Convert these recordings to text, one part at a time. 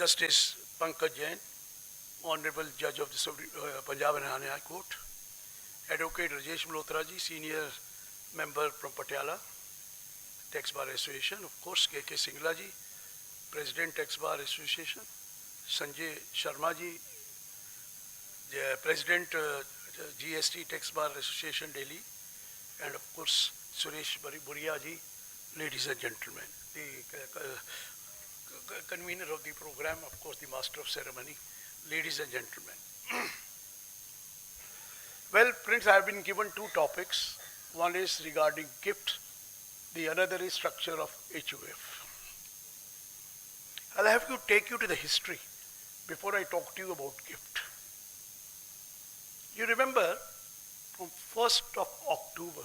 Justice Pankaj Jain, Honorable Judge of the Punjab and Haryana High Court, Advocate Rajesh Malhotra ji, Senior Member from Patiala, Tax Bar Association, of course, K.K. Singla ji, President Tax Bar Association, Sanjay Sharma ji, President GST Tax Bar Association Delhi, and of course Suresh Buria ji, ladies and gentlemen, the convener of the program, of course the master of ceremony, ladies and gentlemen. Well, friends, I have been given two topics. One is regarding gift, the another is structure of HUF. I'll have to take you to the history before I talk to you about gift. You remember from 1st of October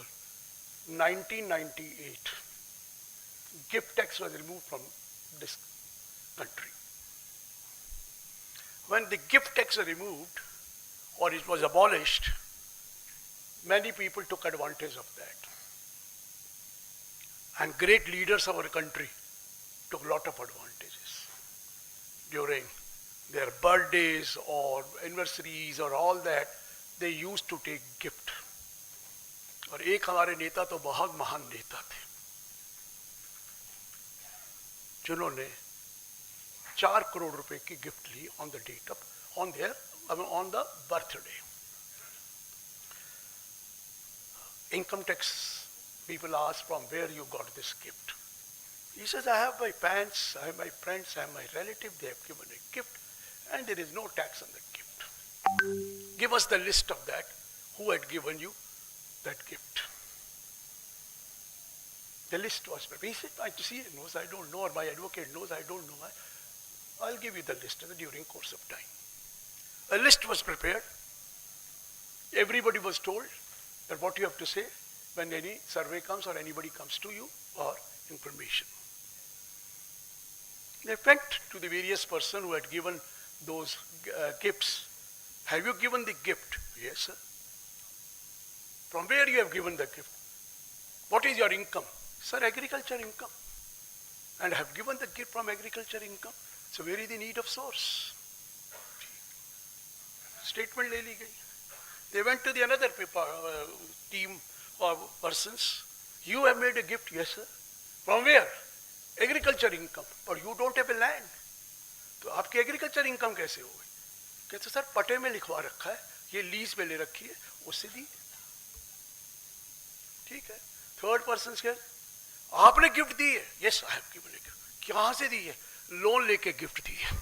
1998, gift tax was removed from this country. When the gift tax was removed or it was abolished, many people took advantage of that. And great leaders of our country took a lot of advantages. During their birthdays or anniversaries or all that, they used to take gift. और एक हमारे नेता तो बहुत महान नेता थे जिन्होंने 4 करोड़ रुपए की गिफ्ट ली on the date of on the birthday. Income tax people ask from where you got this gift. He says, I have my parents, I have my friends, I have my relative, they have given a gift and there is no tax on the gift. Give us the list of that, who had given you that gift. The list was prepared. He said, I see it knows, I don't know, or my advocate knows, I don't know. I'll give you the list during course of time. A list was prepared. Everybody was told that what you have to say when any survey comes or anybody comes to you or information. They went to the various person who had given those gifts. Have you given the gift? Yes, sir. From where you have given the gift? What is your income? Sir, agriculture income. And I have given the gift from agriculture income. So where is the need of source? Statement le li gayi. They went to the another team or persons. You have made a gift, yes sir. From where? Agriculture income. But you don't have a land. तो आपकी agriculture income कैसे हो गई? कहते sir पटे में लिखवा रखा है, ये लीज पे ले रखी है, उससे दी. ठीक है. थर्ड पर्सन के आपने गिफ्ट दी है. Yes I have given a gift. कहां से दी है? लोन लेके गिफ्ट दी है.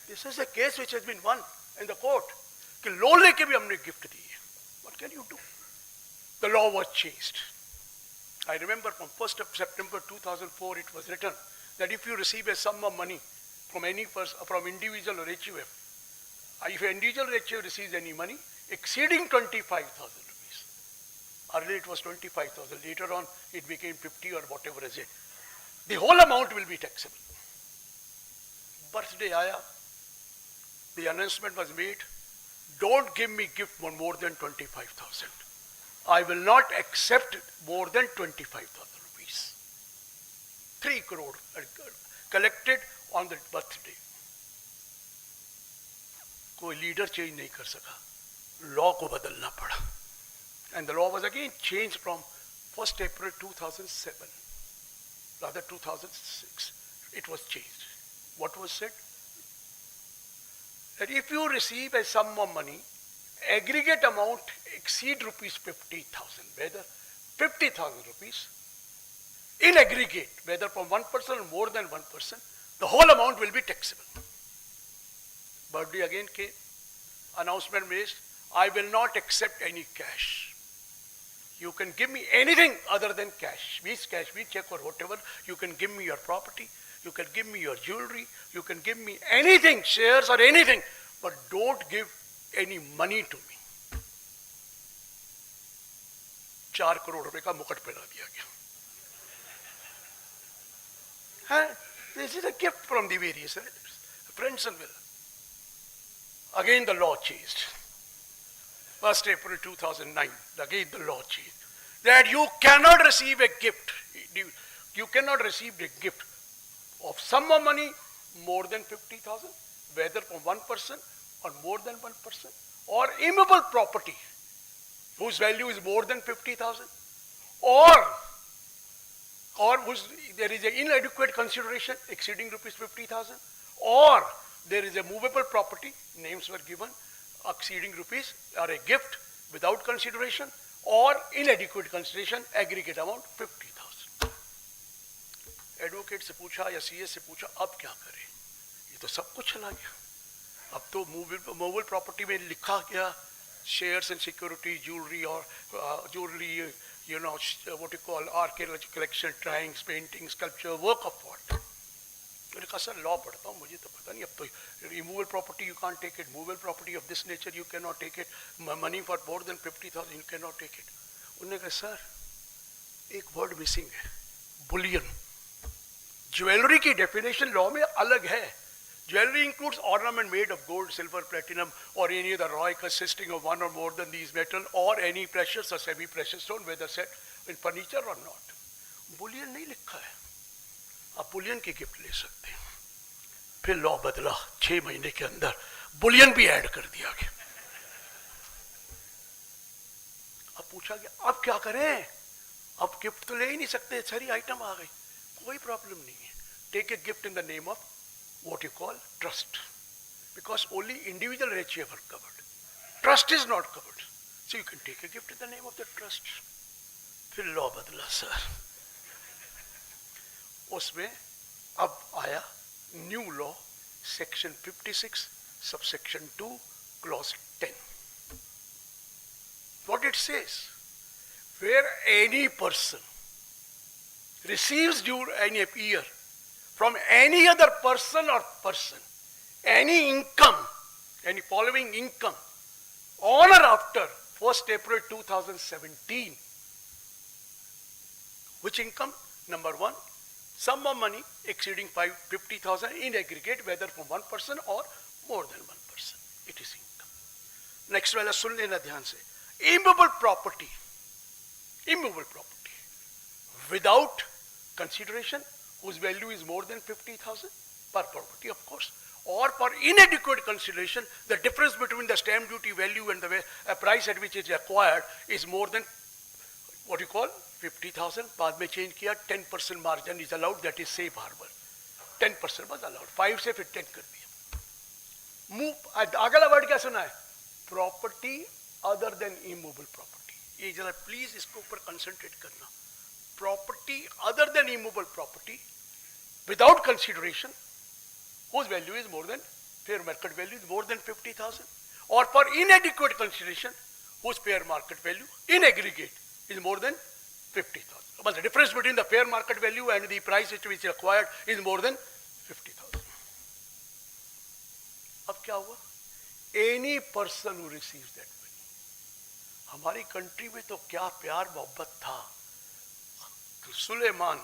This is a case which has been won in the court कि लोन लेके भी हमने गिफ्ट दी है. What can you do? The law was changed. I remember from 1st of September 2004 it was written that if you receive a sum of money from any person, from individual or HUF, if an individual HUF receives any money exceeding 25,000 rupees, earlier it was 25,000, later on it became 50 or whatever is it, the whole amount will be taxable. Birthday aaya, the announcement was made, don't give me gift for more than 25,000. I will not accept more than 25,000 rupees. 3 crore collected on the birthday. कोई leader change नहीं कर सका. Law को बदलना पड़ा. And the law was again changed from 1st April 2007, rather 2006. It was changed. What was said? That if you receive a sum of money, aggregate amount exceed rupees 50,000, whether 50,000 rupees, in aggregate, whether from one person or more than one person, the whole amount will be taxable. Birthday again came, announcement made, I will not accept any cash. You can give me anything other than cash, be check or whatever, you can give me your property, you can give me your jewelry, you can give me anything, shares or anything, but don't give any money to me. 4 crore रुपए का मुकुट पहना दिया गया. This is a gift from the various relatives, friends and will. Again the law changed. 1st April 2009, again the law changed. That you cannot receive a gift. You cannot receive a gift of sum of money more than 50,000, whether from one person or more than one person, or immovable property whose value is more than 50,000, or there is an inadequate consideration exceeding rupees 50,000, or there is a movable property, names were given, exceeding rupees, or a gift without consideration, or inadequate consideration, aggregate amount 50,000. Advocate से पूछा या CA से पूछा अब क्या करें, ये तो सब कुछ चला गया. अब तो मूवेबल प्रॉपर्टी में लिखा गया shares and security, jewelry, or jewelry, what you call archaeological collection, drawings, paintings, sculpture, work of art. मैंने कहा सर लॉ पढ़ता हूँ, मुझे तो पता नहीं. अब तो removal property you can't take it, movable property of this nature you can not take it, money for more than 50,000 you can not take it. उन्होंने कहा सर एक वर्ड मिसिंग है, बुलियन. ज्वेलरी की डेफिनेशन लॉ में अलग है. Jewelry includes ornament made of gold, silver, platinum, or any other alloy consisting of one or more than these metal, or any precious or semi-precious stone, whether set in furniture or not. Boolean नहीं लिखा है. आप Boolean की gift ले सकते हैं. फिर law बदला, 6 महीने के अंदर बुलियन भी ऐड कर दिया गया. अब पूछा गया अब क्या करें, अब गिफ्ट तो ले ही नहीं सकते, सारी आइटम आ गई. कोई प्रॉब्लम नहीं है. Take a gift in the name of what you call trust, because only individual rights are covered, trust is not covered, so you can take a gift in the name of the trust. फिर law बदला sir, उसमें अब आया new law section 56 subsection 2 clause 10. What it says, where any person receives during any year from any other person or person any income, any following income on or after 1st April 2017. Which income? Number 1, sum of money exceeding 50,000 in aggregate, whether from one person or more than one person. It is income. Next वाला सुन लेना ध्यान से. Immovable property without consideration, whose value is more than 50,000 per property, of course, or for inadequate consideration, the difference between the stamp duty value and the price at which it is acquired is more than what you call 50,000. बाद में change किया, 10% margin is allowed, that is safe harbor. 10% was allowed, 5 से फिर 10 कर दिया. Move अगला word क्या सुना है? Property other than immovable property. ये जरा प्लीज इसको ऊपर कंसंट्रेट करना. Property other than immovable property without consideration, whose value is more than, fair market value is more than 50,000, or for inadequate consideration, whose fair market value in aggregate is more than 50,000. But the difference between the fair market value and the price at which acquired is more than 50,000. अब क्या हुआ? Any person who receives that money. हमारी country में तो क्या प्यार मोहब्बत था. सुलेमान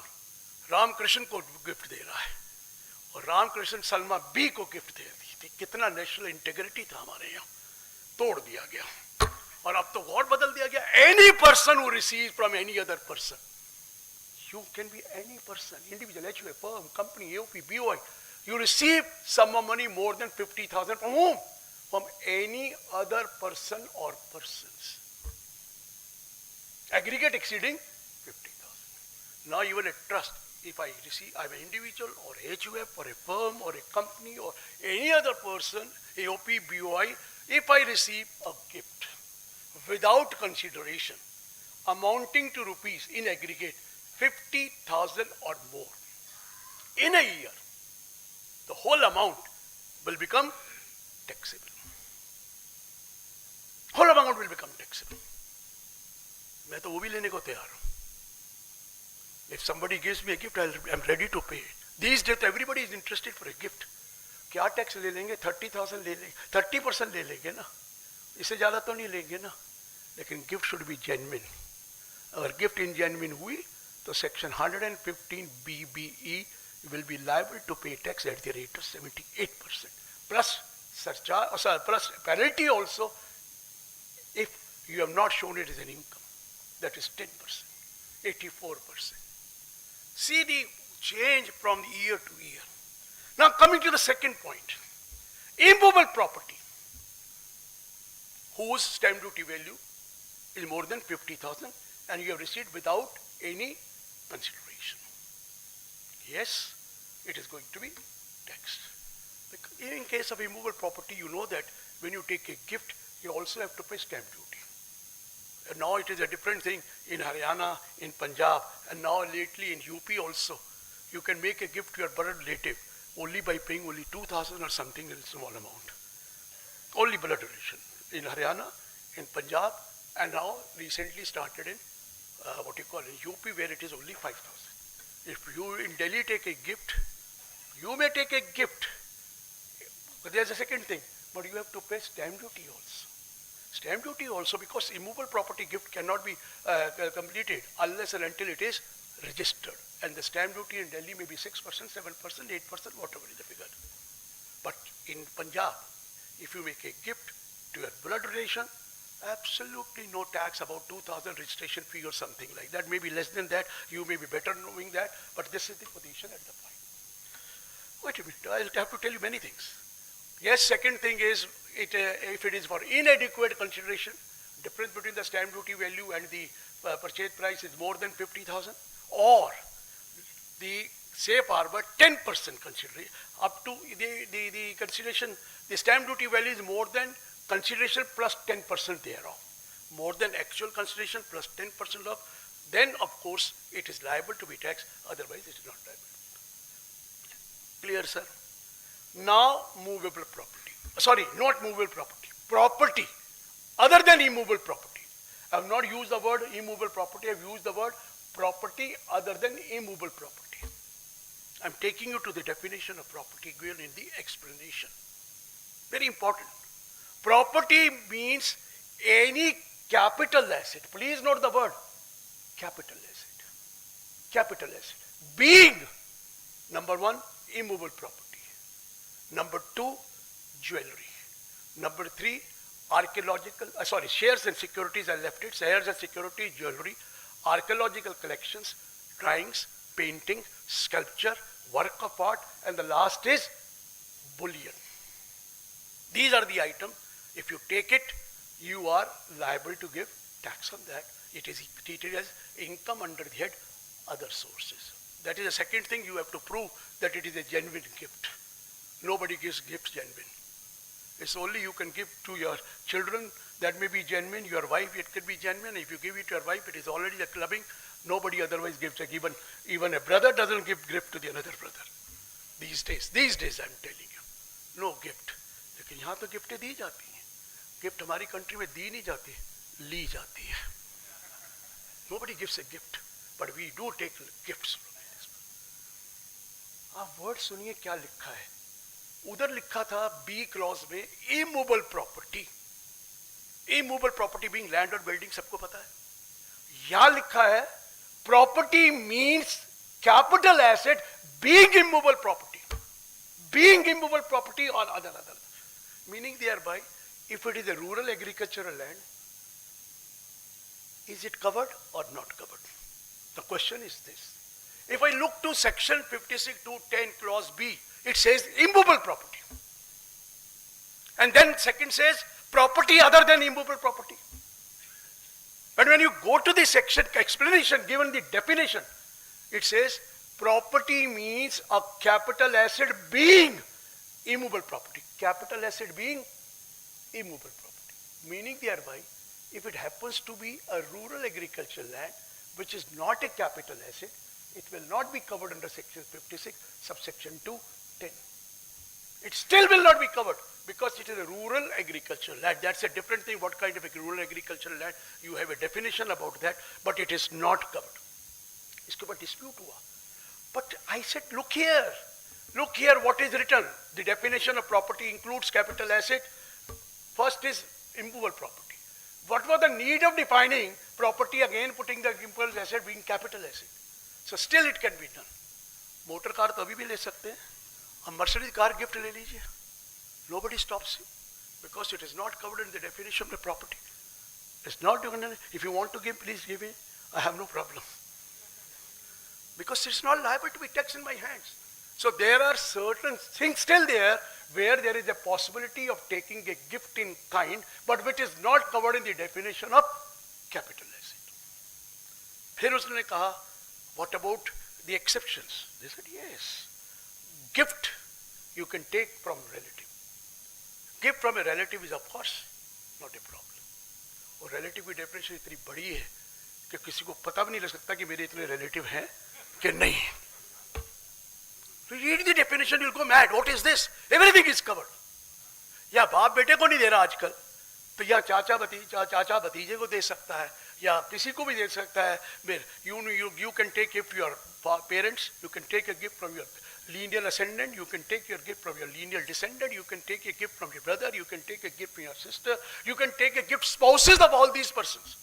रामकृष्ण को गिफ्ट दे रहा है और रामकृष्ण सलमा बी को गिफ्ट दे दी थी. कितना नेशनल इंटीग्रिटी था हमारे यहाँ, तोड़ दिया गया. और अब तो और बदल दिया गया. Any person who receive from any other person, you can be any person, individual, HUF, firm, company, AOP, BOI, you receive sum of money more than 50,000 from whom? From any other person or persons. Aggregate exceeding 50,000. Now even a trust, if I receive, I'm an individual or HUF or a firm or a company or any other person, AOP, BOI, if I receive a gift without consideration amounting to rupees in aggregate 50,000 or more in a year, the whole amount will become taxable. Whole amount will become taxable. मैं तो वो भी लेने को तैयार हूँ. If somebody gives me a gift, I'm ready to pay it. These days, everybody is interested for a gift. क्या tax ले लेंगे? 30,000 ले लेंगे, 30% ले लेंगे ना, इससे ज़्यादा तो नहीं लेंगे ना. लेकिन गिफ्ट शुड बी जेन्युइन. अगर गिफ्ट इनजेन्युइन हुई तो section 115 BBE will be liable to pay tax at the rate of 78%. Plus surcharge, plus penalty also if you have not shown it as an income. That is 10%, 84%. See the change from year to year. Now coming to the second point, immovable property whose stamp duty value is more than 50,000 and you have received without any consideration. Yes, it is going to be taxed. In case of immovable property, you know that when you take a gift, you also have to pay stamp duty. And now it is a different thing in Haryana, in Punjab, and now lately in UP also. You can make a gift to your blood relative only by paying only 2,000 or something, a small amount. Only blood relation. In Haryana, in Punjab, and now recently started in in UP, where it is only 5,000. If you in Delhi take a gift, you may take a gift. But there's a second thing, but you have to pay stamp duty also. Stamp duty also, because immovable property gift cannot be completed unless and until it is registered. And the stamp duty in Delhi may be 6%, 7%, 8%, whatever is the figure. But in Punjab, if you make a gift to your blood relation, absolutely no tax, about 2,000 registration fee or something like that. Maybe less than that, you may be better knowing that, but this is the position at the point. Wait a minute, I'll have to tell you many things. Yes, second thing is, if it is for inadequate consideration, difference between the stamp duty value and the purchase price is more than 50,000, or the safe harbor 10% consideration, up to the consideration, the stamp duty value is more than consideration plus 10% thereof. More than actual consideration plus 10% of, then of course it is liable to be taxed, otherwise it is not liable. Clear, sir? Now movable property. Sorry, not movable property. Property other than immovable property. I have not used the word immovable property, I have used the word property other than immovable property. I am taking you to the definition of property given in the explanation. Very important. Property means any capital asset. Please note the word capital asset. Capital asset. Being, number one, immovable property. Number two, jewelry. Number three, shares and securities, I left it. Shares and securities, jewelry, archaeological collections, drawings, painting, sculpture, work of art, and the last is bullion. These are the items. If you take it, you are liable to give tax on that. It is treated as income under the head other sources. That is the second thing, you have to prove that it is a genuine gift. Nobody gives gifts genuine. It's only you can give to your children, that may be genuine, your wife, it could be genuine. If you give it to your wife, it is already a clubbing. Nobody otherwise gives. Even a brother doesn't give gift to the another brother. These days I'm telling you, no gift. लेकिन यहाँ तो गिफ्टें दी जाती हैं. Gift हमारी country में दी नहीं जाती, ली जाती है. Nobody gives a gift, but we do take gifts from it. आप वर्ड सुनिए क्या लिखा है. उधर लिखा था बी क्लॉज में immovable property. Immovable property being land और बिल्डिंग, सबको पता है. यहां लिखा है property means capital asset being immovable property. Being immovable property or other. Meaning thereby, if it is a rural agricultural land, is it covered or not covered? The question is this. If I look to section 56(2)(10) clause B, it says immovable property. And then second says property other than immovable property. But when you go to the section explanation given the definition, it says property means a capital asset being immovable property. Capital asset being immovable property. Meaning thereby, if it happens to be a rural agricultural land, which is not a capital asset, it will not be covered under section 56, subsection 2(10). It still will not be covered because it is a rural agricultural land. That's a different thing. What kind of a rural agricultural land? You have a definition about that, but it is not covered. इसके ऊपर dispute हुआ. But I said, look here what is written. The definition of property includes capital asset. First is immovable property. What was the need of defining property, again putting the immovable asset being capital asset? So still it can be done. Motor car तो अभी भी ले सकते हैं. हम Mercedes car gift ले लीजिए. Nobody stops you because it is not covered in the definition of the property. It's not. If you want to give, please give it. I have no problem. because it's not liable to be taxed in my hands. So there are certain things still there where there is a possibility of taking a gift in kind, but which is not covered in the definition of capital asset. फिर उसने कहा, what about the exceptions? They said, yes. Gift you can take from relative. Gift from a relative is of course not a problem. और relative की definition इतनी बड़ी है कि किसी को पता भी नहीं लग सकता कि मेरे इतने relative हैं कि नहीं. So read the definition, you'll go mad. What is this? Everything is covered. या बाप बेटे को नहीं दे रहा आजकल, तो या चाचा भतीजे को दे सकता है, या किसी को भी दे सकता है. You can take gift to your parents, you can take a gift from your lineal ascendant, you can take your gift from your lineal descendant, you can take a gift from your brother, you can take a gift from your sister, you can take a gift spouses of all these persons.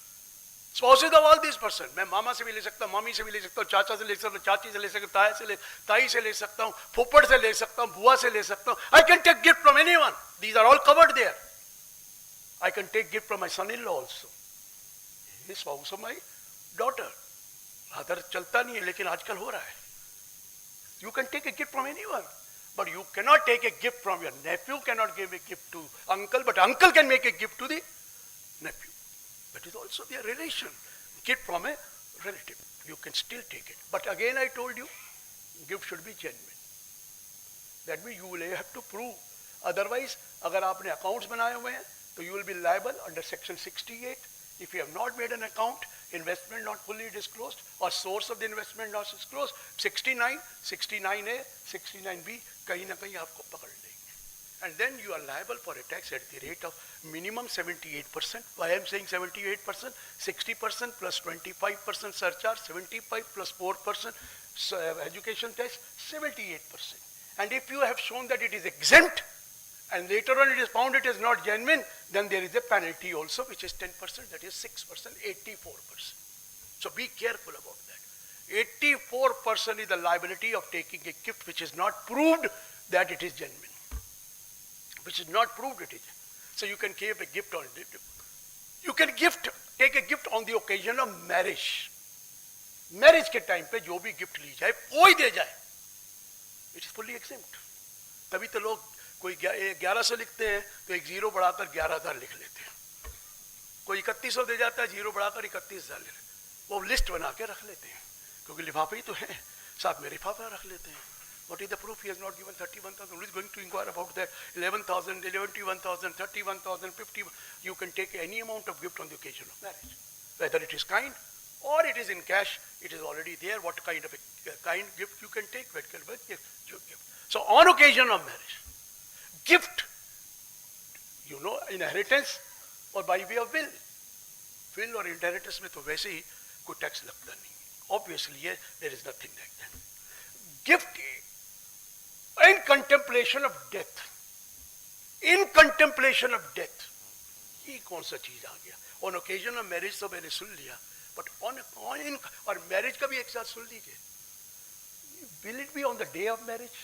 Spouses of all these persons. मैं मामा से भी ले सकता हूँ, mummy से भी ले सकता हूँ, चाचा से ले सकता हूँ, चाची से ले सकता हूँ, ताई से ले सकता हूँ, फुप्पड़ से ले सकता हूँ, बुआ से ले सकता हूँ. I can take gift from anyone. These are all covered there. I can take gift from my son-in-law also. He is spouse of my daughter. Other चलता नहीं है, लेकिन आजकल हो रहा है. You can take a gift from anyone, but you cannot take a gift from your nephew. Cannot give a gift to uncle, but uncle can make a gift to the nephew. That is also their relation. Gift from a relative. You can still take it. But again I told you, gift should be genuine. That means you will have to prove. Otherwise, अगर आपने accounts बनाए हुए हैं, तो you will be liable under section 68. If you have not made an account, investment not fully disclosed, or source of the investment not disclosed, 69, 69A, 69B, कहीं ना कहीं आपको पकड़ लेंगे. And then you are liable for a tax at the rate of minimum 78%. Why I am saying 78%? 60% plus 25% surcharge, 75 plus 4% education tax, 78%. And if you have shown that it is exempt, and later on it is found it is not genuine, then there is a penalty also, which is 10%, that is 6%, 84%. So be careful about that. 84% is the liability of taking a gift which is not proved that it is genuine. Which is not proved it is. So you can give a gift on it. You can take a gift on the occasion of marriage. Marriage के time पे जो भी gift ली जाए, कोई दे जाए, it is fully exempt. तभी तो लोग कोई 1100 लिखते हैं तो एक जीरो बढ़ाकर 11,000 लिख लेते हैं. कोई 3100 दे जाता है, जीरो बढ़ाकर 31,000 लिख, वो लिस्ट बना के रख लेते हैं, क्योंकि लिफाफे ही तो हैं, साथ में लिफाफा रख लेते हैं. What is the proof? He has not given 31,000. Who is going to inquire about that? 11,000, 21,000, 31,000, 50. You can take any amount of gift on the occasion of marriage. Whether it is kind or it is in cash, it is already there. What kind of a kind gift you can take? What kind of gift? So on occasion of marriage, gift, inheritance or by way of will. Will or inheritance में तो वैसे ही कोई tax लगता नहीं. Obviously, there is nothing like that. Gift in contemplation of death. In contemplation of death. ये कौन सा चीज आ गया? On occasion of marriage तो मैंने सुन लिया, but और marriage का भी एक साथ सुन लीजिए. Will it be on the day of marriage?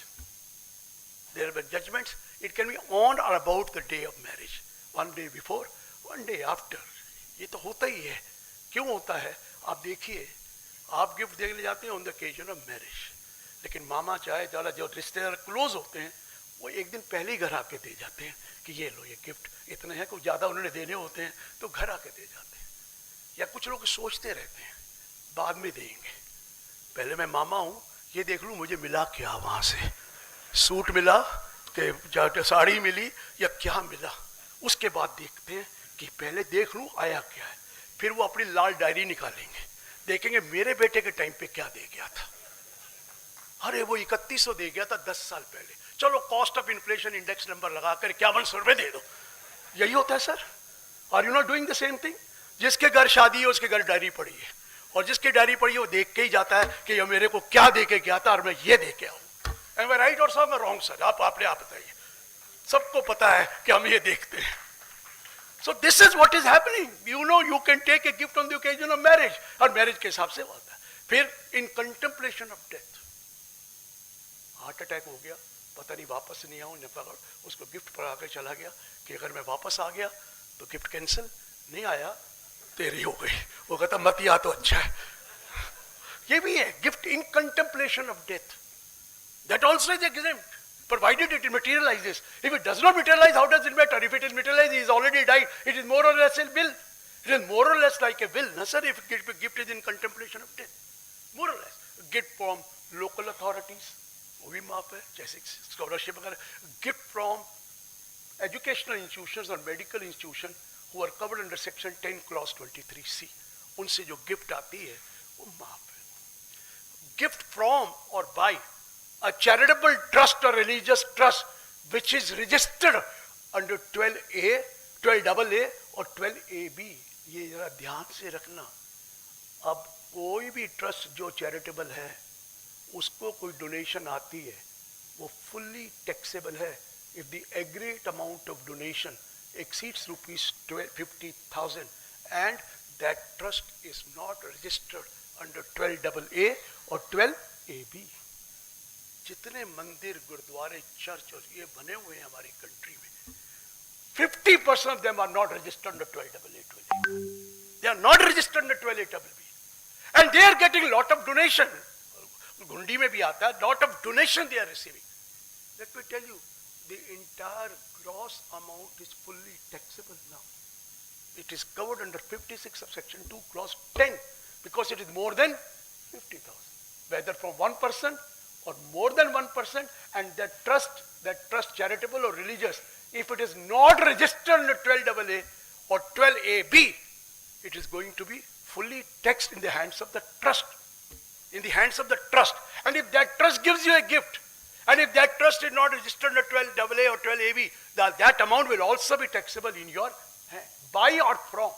There were judgments. It can be on or about the day of marriage. One day before, one day after. ये तो होता ही है. क्यों होता है? आप देखिए, आप गिफ्ट देने जाते हैं on the occasion of marriage. लेकिन मामा चाहे ज़्यादा जो रिश्तेदार क्लोज होते हैं, वो एक दिन पहले ही घर आके दे जाते हैं कि ये लो, ये गिफ्ट इतने हैं, कुछ ज़्यादा उन्होंने देने होते हैं तो घर आके दे जाते हैं. या कुछ लोग सोचते रहते हैं बाद में देंगे, पहले मैं मामा हूँ, ये देख लूँ मुझे मिला क्या, वहाँ से सूट मिला कि साड़ी मिली या क्या मिला, उसके बाद देखते हैं कि पहले देख लूँ आया क्या है. फिर वो अपनी लाल डायरी निकालेंगे, देखेंगे मेरे बेटे के टाइम पे क्या दे गया था. अरे वो 3100 दे गया था 10 साल पहले, चलो cost of inflation index number लगाकर 5100 रुपए दे दो. यही होता है sir. Are you not doing the same thing? जिसके घर शादी है उसके घर डायरी पड़ी है, और जिसकी डायरी पड़ी है वो देख के ही जाता है कि ये मेरे को क्या दे के गया था और मैं ये दे के आऊँ. एम आई राइट और सर मैं रॉन्ग? सर आप अपने आप बताइए. सबको पता है कि हम ये देखते हैं. So this is what is happening. You can take a gift on the occasion of marriage, और मैरिज के हिसाब से होता है. फिर in contemplation of death, heart attack हो गया, पता नहीं वापस नहीं आऊँ, न पकड़, उसको गिफ्ट पढ़ा कर चला गया कि अगर मैं वापस आ गया तो गिफ्ट कैंसिल, नहीं आया तेरी हो गई. वो कहता मत या तो अच्छा है. ये भी है, gift in contemplation of death. That also is exempt, provided it materializes. If it does not materialize, how does it matter? If it is materialized, he is already died. It is more or less a will. It is more or less like a will. No, sir, if gift is in contemplation of death. More or less. Gift from local authorities, वो भी माफ है, जैसे scholarship वगैरह. Gift from educational institutions or medical institutions who are covered under section 10 clause 23C. उनसे जो gift आती है, वो माफ है. Gift from or by a charitable trust or religious trust which is registered under 12A, 12AA or 12AB. ये जरा ध्यान से रखना. अब कोई भी ट्रस्ट जो चैरिटेबल है उसको कोई डोनेशन आती है वो फुल्ली टैक्सेबल है if the aggregate amount of donation exceeds rupees 50,000 and that trust is not registered under 12AA or 12AB. जितने मंदिर, गुरुद्वारे, चर्च और ये बने हुए हैं हमारी कंट्री में, 50% of them are not registered under 12AA, 12AB. They are not registered under 12AB. And they are getting lot of donation. Gundi में भी आता है, lot of donation they are receiving. Let me tell you, the entire gross amount is fully taxable now. It is covered under 56 of section 2 clause 10 because it is more than 50,000. Whether from one person or more than 1%, and that trust charitable or religious, if it is not registered under 12AA or 12AB, it is going to be fully taxed in the hands of the trust. In the hands of the trust. And if that trust gives you a gift, and if that trust is not registered under 12AA or 12AB, that amount will also be taxable in your hand, by or from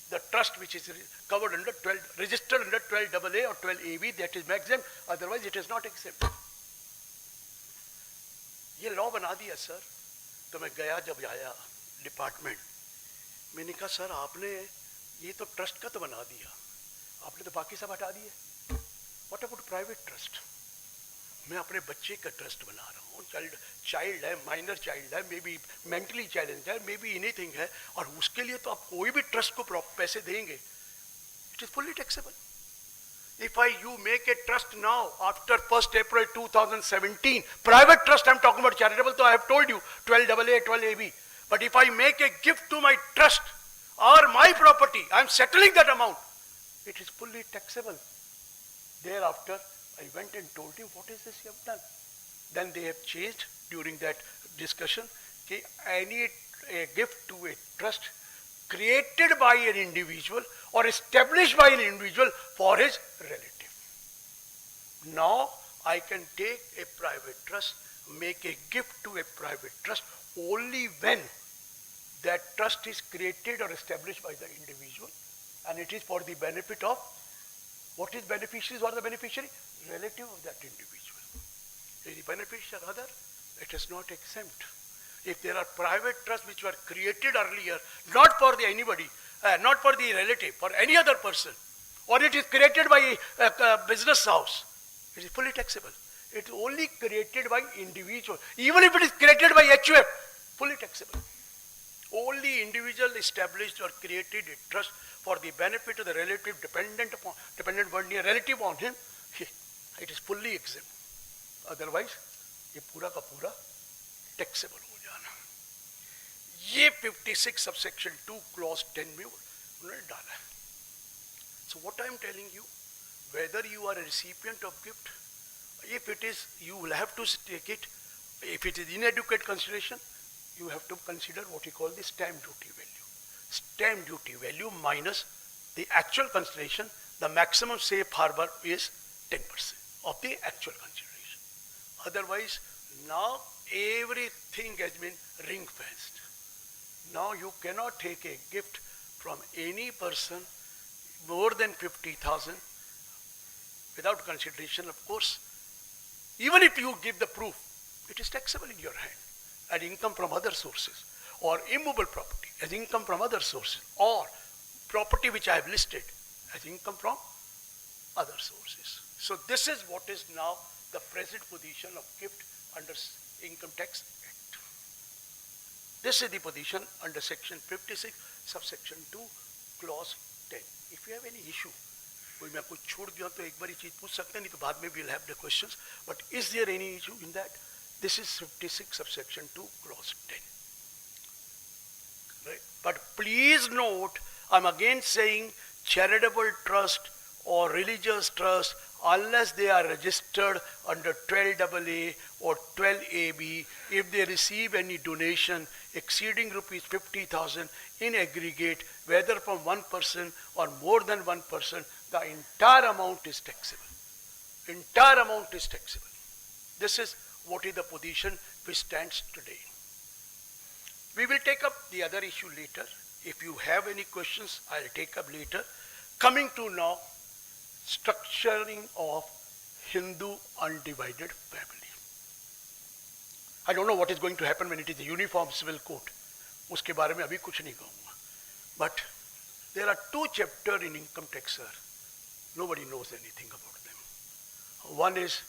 the trust which is covered under 12, registered under 12AA or 12AB, that is exempt, otherwise it is not exempt. ये law बना दिया sir. तो मैं गया, जब आया department, मैंने कहा सर आपने ये तो ट्रस्ट का तो बना दिया, आपने तो बाकी सब हटा दिए. What about private trust? मैं अपने बच्चे का ट्रस्ट बना रहा हूँ. चाइल्ड है, माइनर चाइल्ड है, मे बी मेंटली चैलेंज है, मे बी एनीथिंग है, और उसके लिए तो आप कोई भी ट्रस्ट को पैसे देंगे, it is fully taxable. If you make a trust now after 1st April 2017, private trust I'm talking about, charitable, so I have told you 12AA, 12AB. But if I make a gift to my trust or my property, I'm settling that amount, it is fully taxable. Thereafter, I went and told him, what is this you have done? Then they have changed during that discussion, any gift to a trust created by an individual or established by an individual for his relative. Now I can take a private trust, make a gift to a private trust only when that trust is created or established by the individual and it is for the benefit of, what is beneficiaries or the beneficiary? Relative of that individual. If the beneficiary other, it is not exempt. If there are private trusts which were created earlier, not for the anybody, not for the relative, for any other person, or it is created by a business house, it is fully taxable. It is only created by individual. Even if it is created by HUF, fully taxable. Only individual established or created a trust for the benefit of the relative dependent one near relative on him, it is fully exempt. Otherwise, ये पूरा का पूरा taxable हो जाना. ये 56 subsection 2 clause 10 में उन्होंने डाला है. So what I am telling you, whether you are a recipient of gift, if it is, you will have to take it. If it is inadequate consideration, you have to consider what you call the stamp duty value. Stamp duty value minus the actual consideration, the maximum safe harbor is 10% of the actual consideration. Otherwise, now everything has been ring-fenced. Now you cannot take a gift from any person more than 50,000 without consideration, of course. Even if you give the proof, it is taxable in your hand as income from other sources, or immovable property as income from other sources, or property which I have listed as income from other sources. So this is what is now the present position of gift under Income Tax Act. This is the position under section 56, subsection 2, clause 10. If you have any issue, कोई मैं कुछ छूट गया तो एक बार चीज पूछ सकते हैं, नहीं तो बाद में we'll have the questions. But is there any issue in that? This is 56 subsection 2 clause 10. Right? But please note, I'm again saying charitable trust or religious trust, unless they are registered under 12AA or 12AB, if they receive any donation exceeding rupees 50,000 in aggregate, whether from one person or more than one person, the entire amount is taxable. Entire amount is taxable. This is what is the position which stands today. We will take up the other issue later. If you have any questions, I'll take up later. Coming to now, structuring of Hindu undivided family. I don't know what is going to happen when it is a uniform civil code. उसके बारे में अभी कुछ नहीं कहूँगा. But there are two chapters in income tax, sir. Nobody knows anything about them. One is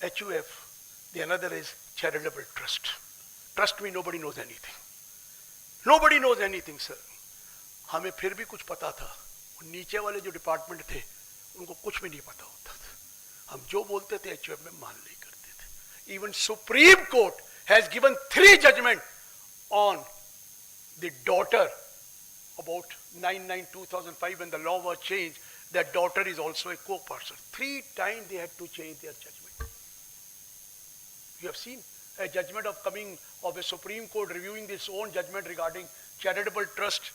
HUF, the another is charitable trust. Trust me, nobody knows anything. Nobody knows anything, sir. हमें फिर भी कुछ पता था. नीचे वाले जो department थे उनको कुछ भी नहीं पता होता था. हम जो बोलते थे HUF में मान नहीं करते थे. Even Supreme Court has given 3 judgments on the daughter about 9/9/2005 when the law was changed. That daughter is also a co-person. 3 times they had to change their judgment. You have seen a judgment of coming of a Supreme Court reviewing its own judgment regarding charitable trust,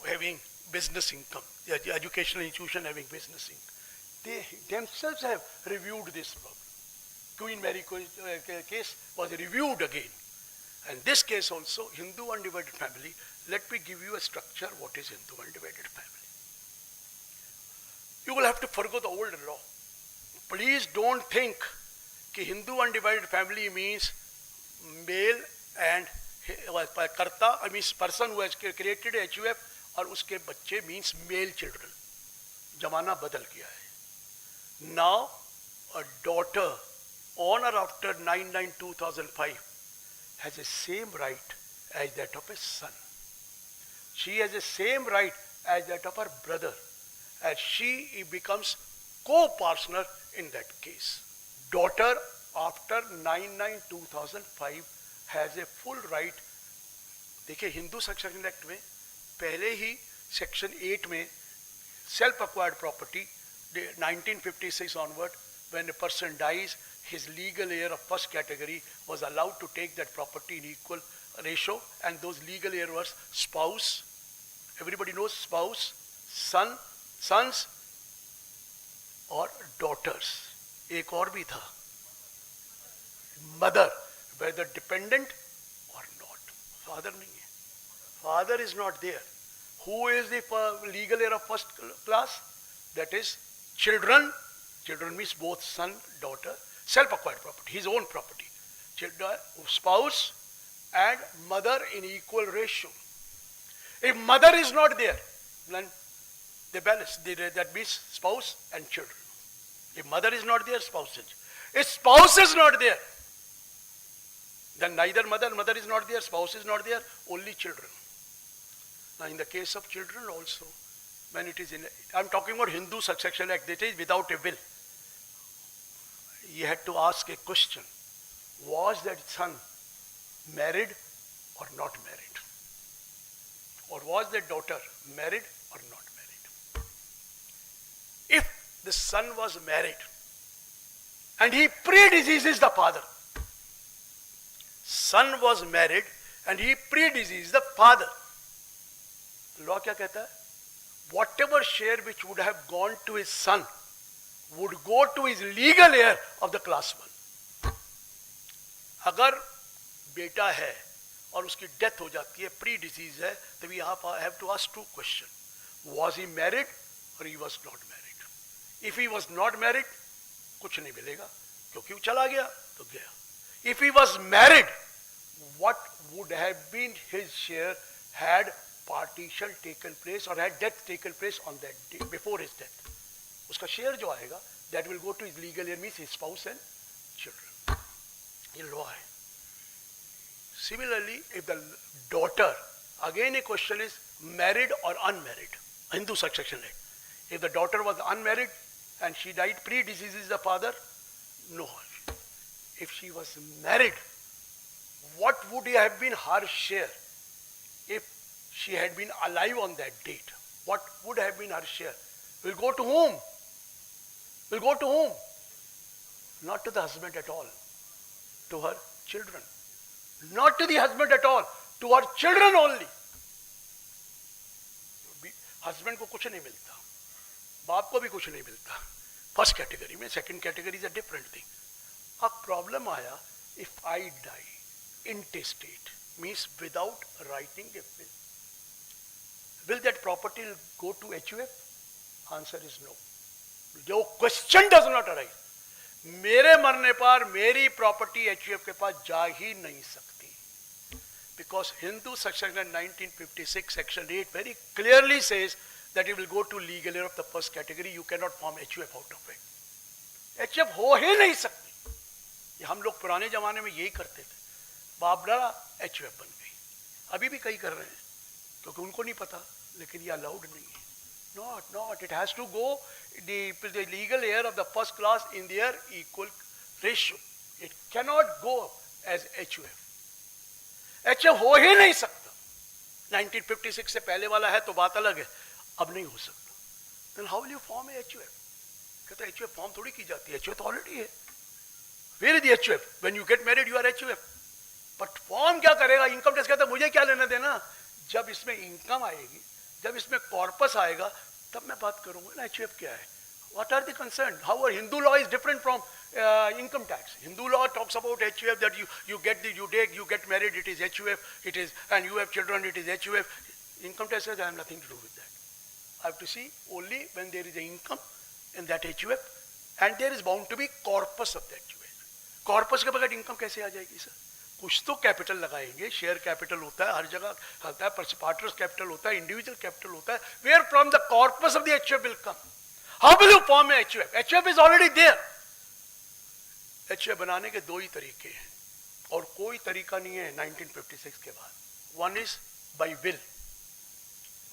having business income, the educational institution having business income. They themselves have reviewed this problem. Queen Mary case was reviewed again. And this case also, Hindu undivided family, let me give you a structure, what is Hindu undivided family. You will have to forgo the old law. Please don't think that Hindu undivided family means male and karta, I mean person who has created a HUF और उसके बच्चे means male children. जमाना बदल गया है. Now a daughter on or after 9/9/2005 has the same right as that of a son. She has the same right as that of her brother, as she becomes co-partner in that case. Daughter after 9/9/2005 has a full right. देखिए Hindu succession act में पहले ही section 8 में self acquired property 1956 onward, when a person dies, his legal heir of first category was allowed to take that property in equal ratio, and those legal heirs were spouse, everybody knows spouse, sons or daughters. एक और भी था, mother, whether dependent or not. Father नहीं है. Father is not there. Who is the legal heir of first class? That is children. Children means both son, daughter, self-acquired property, his own property. Children, spouse and mother in equal ratio. If mother is not there, then they balance. That means spouse and children. If mother is not there, spouse and children. If spouse is not there, then neither mother is not there, spouse is not there, only children. Now in the case of children also, when it is in, I'm talking about Hindu Succession Act, that is without a will. You had to ask a question. Was that son married or not married? Or was that daughter married or not married? If the son was married and he predeceases the father, son was married and he predeceases the father, law क्या कहता है? Whatever share which would have gone to his son would go to his legal heir of the class 1. अगर बेटा है और उसकी death हो जाती है, प्री डिसीज है, तो we have to ask 2 questions. Was he married or he was not married? If he was not married, कुछ नहीं मिलेगा, क्योंकि वो चला गया तो गया. If he was married, what would have been his share had partition taken place or had death taken place on that day before his death? उसका शेयर जो आएगा, that will go to his legal heir, means his spouse and children. ये law है. Similarly, if the daughter, again a question is married or unmarried, Hindu Succession Act. If the daughter was unmarried and she died pre-deceases the father, no hardship. If she was married, what would have been her share if she had been alive on that date? What would have been her share? Will go to whom? Will go to whom? Not to the husband at all, to her children. Not to the husband at all, to her children only. Husband को कुछ नहीं मिलता, बाप को भी कुछ नहीं मिलता फर्स्ट कैटेगरी में. Second category is a different thing. अब प्रॉब्लम आया, if I die intestate means without writing a will, will that property go to HUF? Answer is no. जो क्वेश्चन डज नॉट अराइज. मेरे मरने पर मेरी property HUF के पास जा ही नहीं सकती, because Hindu section 1956 section 8 very clearly says that it will go to legal heir of the first category. You cannot form HUF out of it. HUF हो ही नहीं सकती. ये हम लोग पुराने जमाने में यही करते थे. बाप डरा, HUF बन गई. अभी भी कई कर रहे हैं क्योंकि उनको नहीं पता, लेकिन ये अलाउड नहीं है. Not. It has to go the legal heir of the first class in their equal ratio. It cannot go as HUF. HUF हो ही नहीं सकता. 1956 से पहले वाला है तो बात अलग है, अब नहीं हो सकता. Then how will you form a HUF? कहता है HUF फॉर्म थोड़ी की जाती है, HUF तो ऑलरेडी है. Where is the HUF? When you get married, you are HUF. But form क्या करेगा? इनकम टैक्स कहता है मुझे क्या लेना देना. जब इसमें इनकम आएगी, जब इसमें कॉर्पस आएगा, तब मैं बात करूंगा ना HUF क्या है. What are the concerns? How are Hindu law is different from income tax. Hindu law talks about HUF, that you get married, it is HUF, it is, and you have children, it is HUF. Income tax says I have nothing to do with that. I have to see only when there is an income in that HUF, and there is bound to be corpus of that HUF. Corpus के बगैर income कैसे आ जाएगी sir? कुछ तो capital लगाएंगे. Share capital होता है, हर जगह होता है, पार्टनर्स कैपिटल होता है, इंडिविजुअल कैपिटल होता है. Where from the corpus of the HUF will come. How will you form a HUF? HUF is already there. HUF बनाने के दो ही तरीके हैं और कोई तरीका नहीं है 1956 के बाद. One is by will.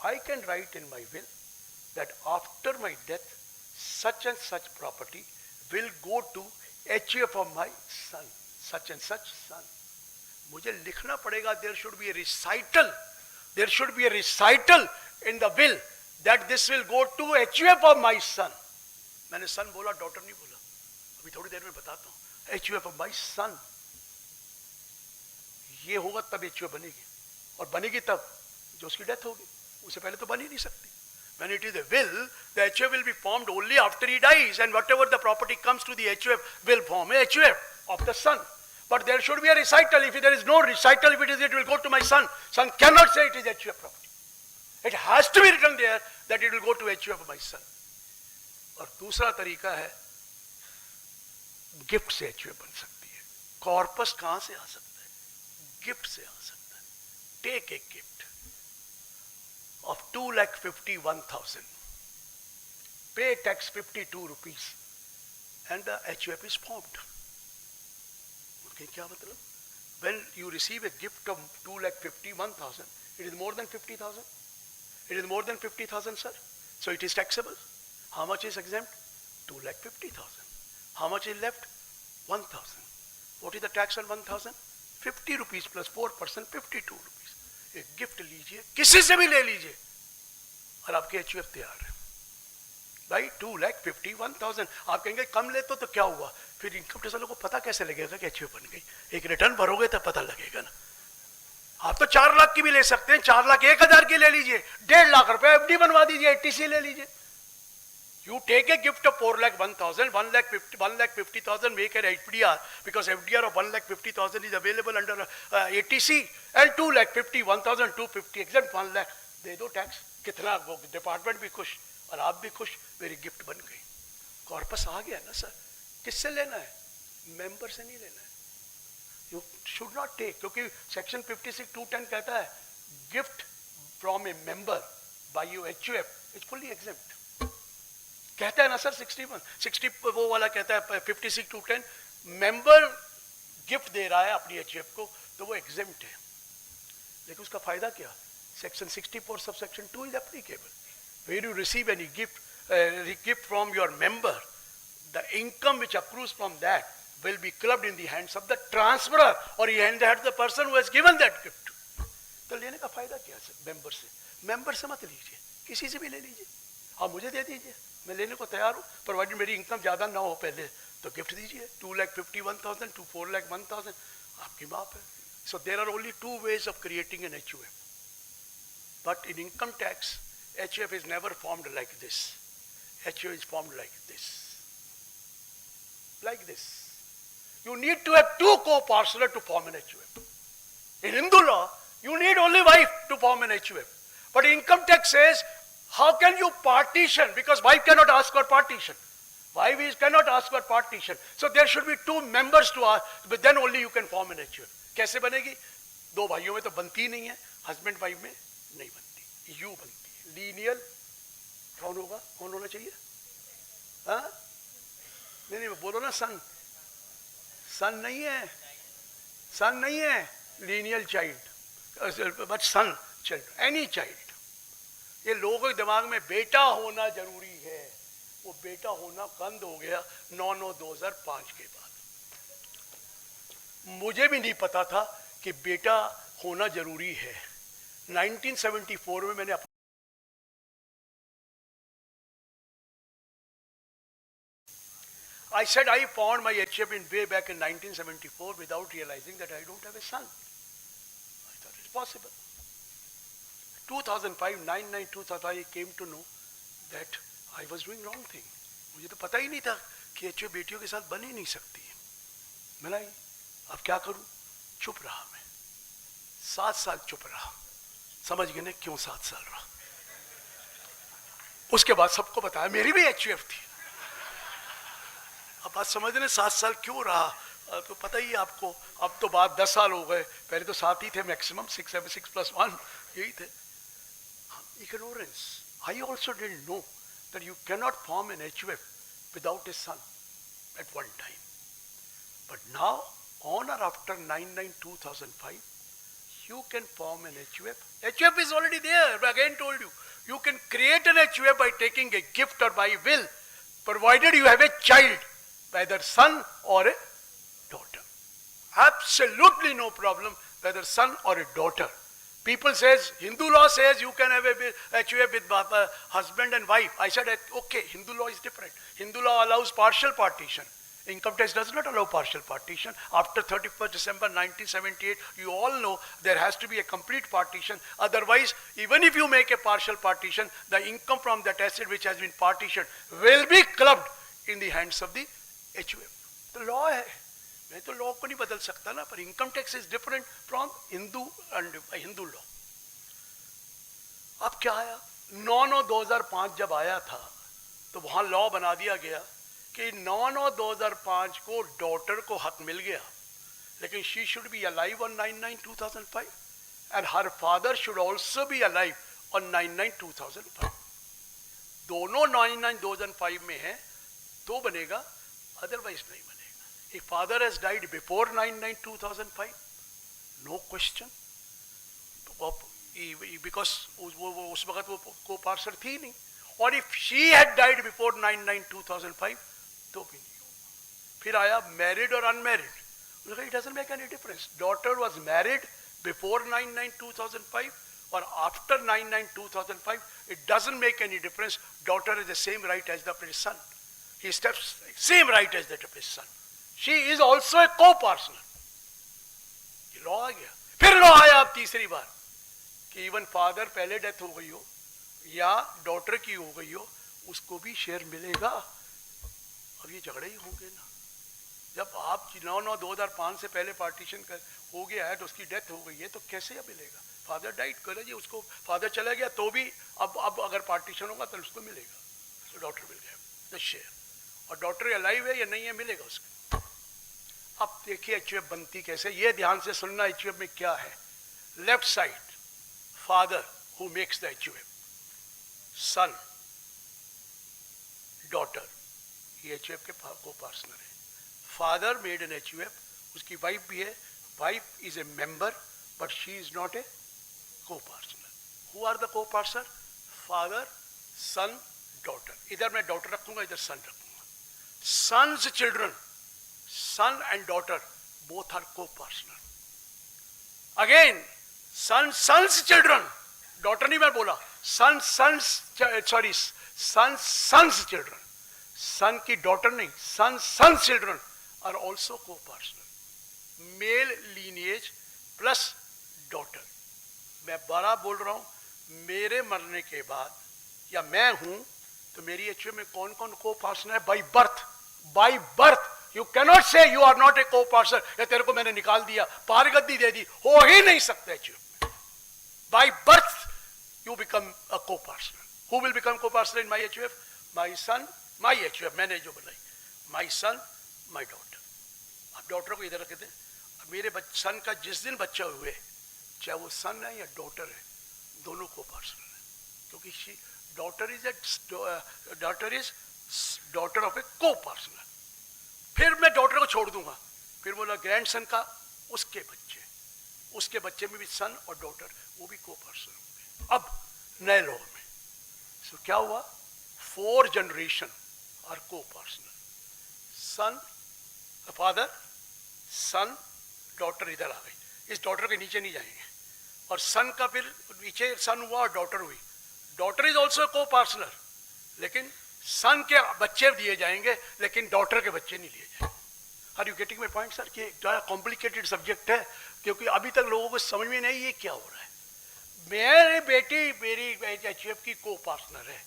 I can write in my will that after my death such and such property will go to HUF of my son, such and such son. मुझे लिखना पड़ेगा, there should be a recital, there should be a recital in the will that this will go to HUF of my son. मैंने son बोला, daughter नहीं बोला, अभी थोड़ी देर में बताता हूँ. HUF of my son. ये होगा तब HUF बनेगी, और बनेगी तब जो उसकी डेथ होगी. उससे पहले तो बन ही नहीं सकती. When it is a will, the HUF will be formed only after he dies, and whatever the property comes to the HUF will form a HUF of the son. But there should be a recital. If there is no recital, if it will go to my son. Son cannot say it is HUF property. It has to be written there that it will go to HUF of my son. और दूसरा तरीका है, gift से HUF बन सकती है. Corpus कहां से आ सकता है? गिफ्ट से आ सकता है. Take a gift of 2,51,000. Pay tax 52 rupees and the HUF is formed. Okay, क्या मतलब? When you receive a gift of 2,51,000, it is more than 50,000. It is more than 50,000, sir. So it is taxable. How much is exempt? 2,50,000. How much is left? 1,000. What is the tax on 1,000? 50 rupees plus 4%, 52 rupees. एक gift लीजिए, किसी से भी ले लीजिए, और आपके HUF तैयार है. भाई 2,51,000. आप कहेंगे कम ले तो क्या हुआ? फिर इनकम टैक्स वालों को पता कैसे लगेगा कि HUF बन गई? एक रिटर्न भरोगे तो पता लगेगा ना. आप तो 4 लाख की भी ले सकते हैं. 4,01,000 की ले लीजिए, 1.5 लाख रुपए FD बनवा दीजिए, ATC ले लीजिए. You take a gift of 4,01,000, 1,50,000, make an FDR, because FDR of 1,50,000 is available under ATC, and 2,51,000, 250 exempt, 1 lakh दे दो टैक्स. कितना वो डिपार्टमेंट भी खुश और आप भी खुश. मेरी गिफ्ट बन गई. कॉर्पस आ गया ना सर. किससे लेना है? मेंबर से नहीं लेना है. यू शुड नॉट टेक, क्योंकि सेक्शन 56(2)(10) कहता है gift from A member by your HUF is fully exempt. कहता है ना सर 60 वो वाला कहता है 56(2)(10) मेंबर गिफ्ट दे रहा है अपनी HUF को तो वो एग्जेम्प्ट है. लेकिन उसका फायदा क्या? Section 64 subsection 2 is applicable. Where you receive any gift gift from your member, the income which accrues from that will be clubbed in the hands of the transferor or in the hands of the person who has given that gift. तो लेने का फायदा क्या है member से? Member से मत लीजिए, किसी से भी ले लीजिए, आप मुझे दे दीजिए, मैं लेने को तैयार हूँ, प्रोवाइडेड मेरी इनकम ज़्यादा ना हो पहले, तो गिफ्ट दीजिए 2,51,000 to 4,01,000, आपकी माप है. So there are only two ways of creating an HUF. But in income tax, HUF is never formed like this. HUF is formed like this. Like this. You need to have two co-parcelers to form an HUF. In Hindu law, you need only wife to form an HUF. But income tax says, how can you partition? Because wife cannot ask for partition. Wife cannot ask for partition. So there should be two members to ask, but then only you can form an HUF. कैसे बनेगी? दो भाइयों में तो बनती नहीं है, husband wife में नहीं बनती, यू बनती है. लीनियल कौन होगा? कौन होना चाहिए? हाँ? नहीं बोलो ना, सन. सन नहीं है, सन नहीं है, lineal child, but son child, any child. ये लोगों के दिमाग में बेटा होना जरूरी है, वो बेटा होना बंद हो गया 9/9/2005 के बाद. मुझे भी नहीं पता था कि बेटा होना जरूरी है. 1974 में मैंने I said I found my HUF in way back in 1974 without realizing that I don't have a son. I thought it's possible. 2005, 2005, I came to know that I was doing wrong thing. मुझे तो पता ही नहीं था कि HUF बेटियों के साथ बन ही नहीं सकती है. मैंने अब क्या करूं? चुप रहा मैं. 7 साल चुप रहा. समझ गए ना क्यों 7 साल रहा? उसके बाद सबको बताया मेरी भी HUF थी. अब बात समझ रहे 7 साल क्यों रहा? तो पता ही आपको. अब तो बात 10 साल हो गए, पहले तो 7 ही थे मैक्सिमम, 6 + 1 यही थे. Ignorance. I also didn't know that you cannot form an HUF without a son at one time. But now, on or after 9/9/2005, you can form an HUF. HUF is already there. I again told you, you can create an HUF by taking a gift or by will, provided you have a child, whether son or a daughter. Absolutely no problem whether son or a daughter. People says, Hindu law says you can have a HUF with husband and wife. I said, okay, Hindu law is different. Hindu law allows partial partition. Income tax does not allow partial partition. After 31st December 1978, you all know there has to be a complete partition. Otherwise, even if you make a partial partition, the income from that asset which has been partitioned will be clubbed in the hands of the HUF. The law है. मैं तो law को नहीं बदल सकता ना, पर income tax is different from Hindu and Hindu law. अब क्या आया? 9/9/2005 जब आया था तो वहां लॉ बना दिया गया कि 9/9/2005 को डॉटर को हक मिल गया, लेकिन she should be alive on 9/9/2005 and her father should also be alive on 9/9/2005. दोनों 9/9/2005 में है तो बनेगा, अदरवाइज नहीं बनेगा. If father has died before 9/9/2005, no question, because उस वक्त वो co-parcel थी नहीं. और if she had died before 9/9/2005, तो भी नहीं होगा. फिर आया married or unmarried. It doesn't make any difference. Daughter was married before 9/9/2005 or after 9/9/2005. It doesn't make any difference. Daughter has the same right as the son. He steps same right as that of his son. She is also a co-parceler. ये law आ गया. फिर law आया अब तीसरी बार कि even father पहले death हो गई हो या डॉटर की हो गई हो, उसको भी शेयर मिलेगा. अब ये झगड़े ही होंगे ना. जब आप 9/9/2005 से पहले पार्टीशन हो गया है तो उसकी डेथ हो गई है तो कैसे मिलेगा? फादर डाइट कर जी, उसको फादर चला गया तो भी अब अगर पार्टीशन होगा तो उसको मिलेगा. तो daughter will get the share. और डॉटर अलाइव है या नहीं है, मिलेगा उसको. अब देखिए HUF बनती कैसे, ये ध्यान से सुनना. HUF में क्या है? Left side father who makes the HUF, son, daughter, ये HUF के को-पार्टनर है. फादर मेड एन HUF, उसकी वाइफ भी है. Wife is a member but she is not a co-partner. Who are the co-partner? Father, son, daughter, इधर मैं daughter रखूंगा, इधर सन रखूंगा. Sons children, son and daughter both are co-partner. Again sons children, daughter नहीं मैं बोला, sons children, son की daughter नहीं, sons children are also co partner. Male lineage plus daughter. मैं बड़ा बोल रहा हूं, मेरे मरने के बाद या मैं हूं तो मेरी एचयूए में कौन कौन को पार्टनर है? By birth. By birth you cannot say you are not a को पार्टनर, या तेरे को मैंने निकाल दिया, पारगद्दी दे दी, हो ही नहीं सकता एचयूए में. By birth you become a co partner. Who will become co partner in my HUF? My son, my HUF मैंने जो बनाई, माई सन माई डॉटर. अब डॉटर को इधर रख दें. मेरे सन का जिस दिन बच्चा हुए, चाहे वो सन है या डॉटर है, दोनों को पार्टनर है, क्योंकि डॉटर इज डॉटर ऑफ ए को पार्टनर. फिर मैं डॉटर को छोड़ दूंगा, फिर बोला ग्रैंड सन का उसके बच्चे में भी सन और डॉटर वो भी को पार्टनर होंगे. अब नए लॉ में सो क्या हुआ? 4 जनरेशन आर को पार्टनर. सन, फादर, सन, डॉटर इधर आ गई. इस डॉटर के नीचे नहीं जाएंगे. और सन का फिर नीचे सन हुआ और डॉटर हुई. Daughter is also co partner, लेकिन सन के बच्चे दिए जाएंगे लेकिन डॉटर के बच्चे नहीं लिए जाएंगे. Are you getting my point sir? कि कॉम्प्लिकेटेड सब्जेक्ट है, क्योंकि अभी तक लोगों को समझ में नहीं ये क्या हो रहा है. मेरी बेटी मेरी एचयूएफ की को पार्टनर है,